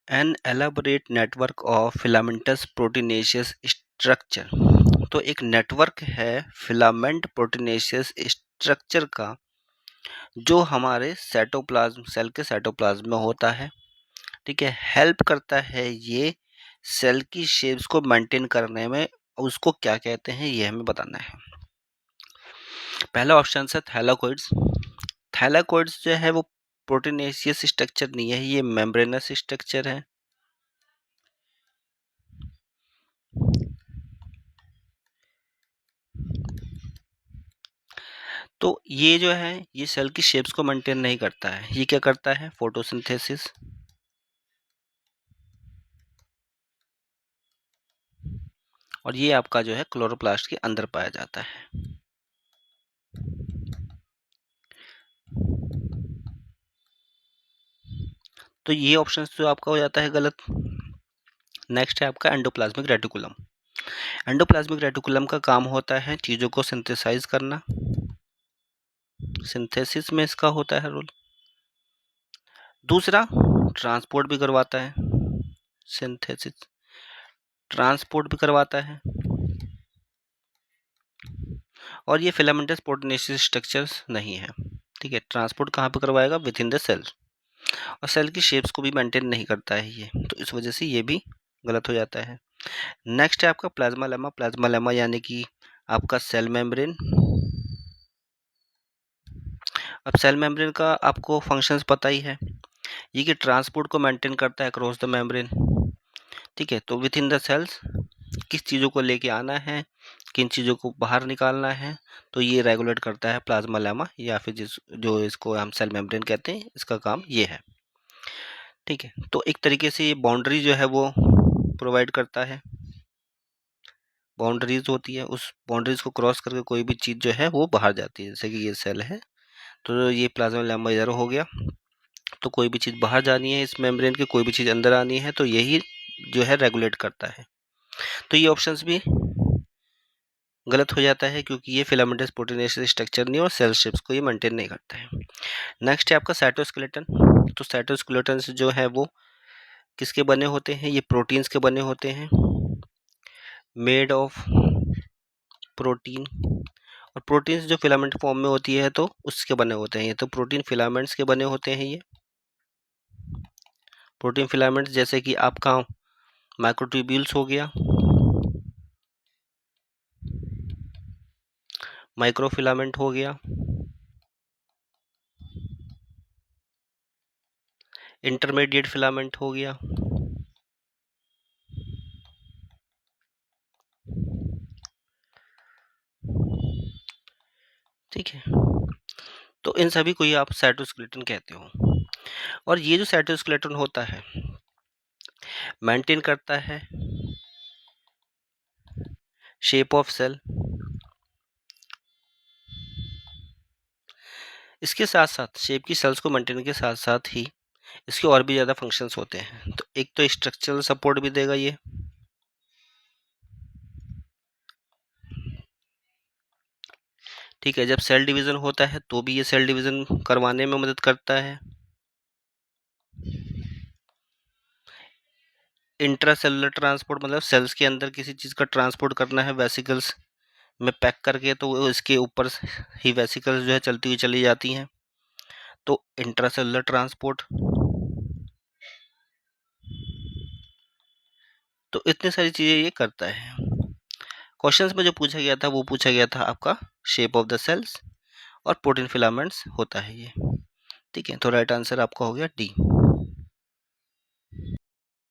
N elaborate network of filamentous proteinaceous structure. तो एक network है फिलामेंट प्रोटीनेशियस स्ट्रक्चर का जो हमारे साइटोप्लाज्म सेल के साइटोप्लाज्म में होता है। ठीक है, हेल्प करता है ये सेल की शेप्स को मेंटेन करने में। उसको क्या कहते हैं ये हमें बताना है। पहला ऑप्शन है थैलाकोइड्स। थैलाकोइड्स जो है वो प्रोटीनेशियस स्ट्रक्चर नहीं है, ये मेम्ब्रेनस स्ट्रक्चर है। तो ये जो है ये सेल की शेप्स को मेंटेन नहीं करता है, ये क्या करता है, फोटोसिंथेसिस। और ये आपका जो है क्लोरोप्लास्ट के अंदर पाया जाता है। तो ये ऑप्शन तो आपका हो जाता है गलत। नेक्स्ट है आपका एंडोप्लाज्मिक रेटिकुलम। एंडोप्लाज्मिक रेटिकुलम का काम होता है चीज़ों को सिंथेसाइज करना, सिंथेसिस में इसका होता है रोल। दूसरा ट्रांसपोर्ट भी करवाता है, सिंथेसिस ट्रांसपोर्ट भी करवाता है। और ये फिलामेंटस प्रोटीनेशियस स्ट्रक्चर्स नहीं है। ठीक है, ट्रांसपोर्ट कहाँ पे करवाएगा, विद इन द सेल। और सेल की शेप्स को भी मेंटेन नहीं करता है ये, तो इस वजह से ये भी गलत हो जाता है। नेक्स्ट है आपका प्लाज्मा लेमा। प्लाज्मा लेमा यानी कि आपका सेल मेम्ब्रेन। अब सेल मेम्ब्रेन का आपको फंक्शंस पता ही है, ये कि ट्रांसपोर्ट को मेंटेन करता है अक्रॉस द मेम्ब्रेन। ठीक है, तो विद इन द सेल्स किस चीज़ों को लेके आना है, किन चीज़ों को बाहर निकालना है, तो ये रेगुलेट करता है प्लाज्मा लेमा, या फिर जो इसको हम सेल मेम्ब्रेन कहते हैं, इसका काम ये है। ठीक है, तो एक तरीके से ये बाउंड्री जो है वो प्रोवाइड करता है। बाउंड्रीज होती है, उस बाउंड्रीज को क्रॉस करके कोई भी चीज़ जो है वो बाहर जाती है। जैसे कि ये सेल है, तो ये प्लाज्मा लेमा इधर हो गया, तो कोई भी चीज़ बाहर जानी है इस मेम्ब्रेन की, कोई भी चीज़ अंदर आनी है, तो यही जो है रेगुलेट करता है। तो ये ऑप्शंस भी गलत हो जाता है क्योंकि ये फिलामेंटस प्रोटीनेशियस स्ट्रक्चर नहीं और सेल शेप्स को ये मेंटेन नहीं करता है। नेक्स्ट है आपका साइटोस्केलेटन। तो साइटोस्केलेटन जो है वो किसके बने होते हैं, ये प्रोटीन्स के बने होते हैं, मेड ऑफ प्रोटीन। और प्रोटीन्स जो फिलामेंट फॉर्म में होती है तो उसके बने होते हैं, ये तो प्रोटीन फिलामेंट्स के बने होते हैं। ये प्रोटीन फिलामेंट्स जैसे कि आपका माइक्रोट्यूब्यूल्स हो गया, माइक्रोफिलामेंट हो गया, इंटरमीडिएट फिलामेंट हो गया। ठीक है, तो इन सभी को ही आप साइटोस्केलेटन कहते हो। और ये जो साइटोस्केलेटन होता है मेंटेन करता है शेप ऑफ सेल। इसके साथ साथ शेप की सेल्स को मेंटेन के साथ साथ ही इसके और भी ज़्यादा फंक्शंस होते हैं। तो एक तो स्ट्रक्चरल सपोर्ट भी देगा ये, ठीक है, जब सेल डिवीजन होता है तो भी ये सेल डिवीजन करवाने में मदद करता है। इंट्रासेलुलर ट्रांसपोर्ट मतलब सेल्स के अंदर किसी चीज़ का ट्रांसपोर्ट करना है वेसिकल्स में पैक करके, तो वो इसके ऊपर ही वेसिकल्स जो है चलती हुई चली जाती हैं, तो इंट्रासेलुलर ट्रांसपोर्ट। तो इतनी सारी चीज़ें ये करता है। क्वेश्चंस में जो पूछा गया था वो पूछा गया था आपका शेप ऑफ द सेल्स और प्रोटीन फिलामेंट्स होता है ये। ठीक है, तो राइट आंसर आपका हो गया डी।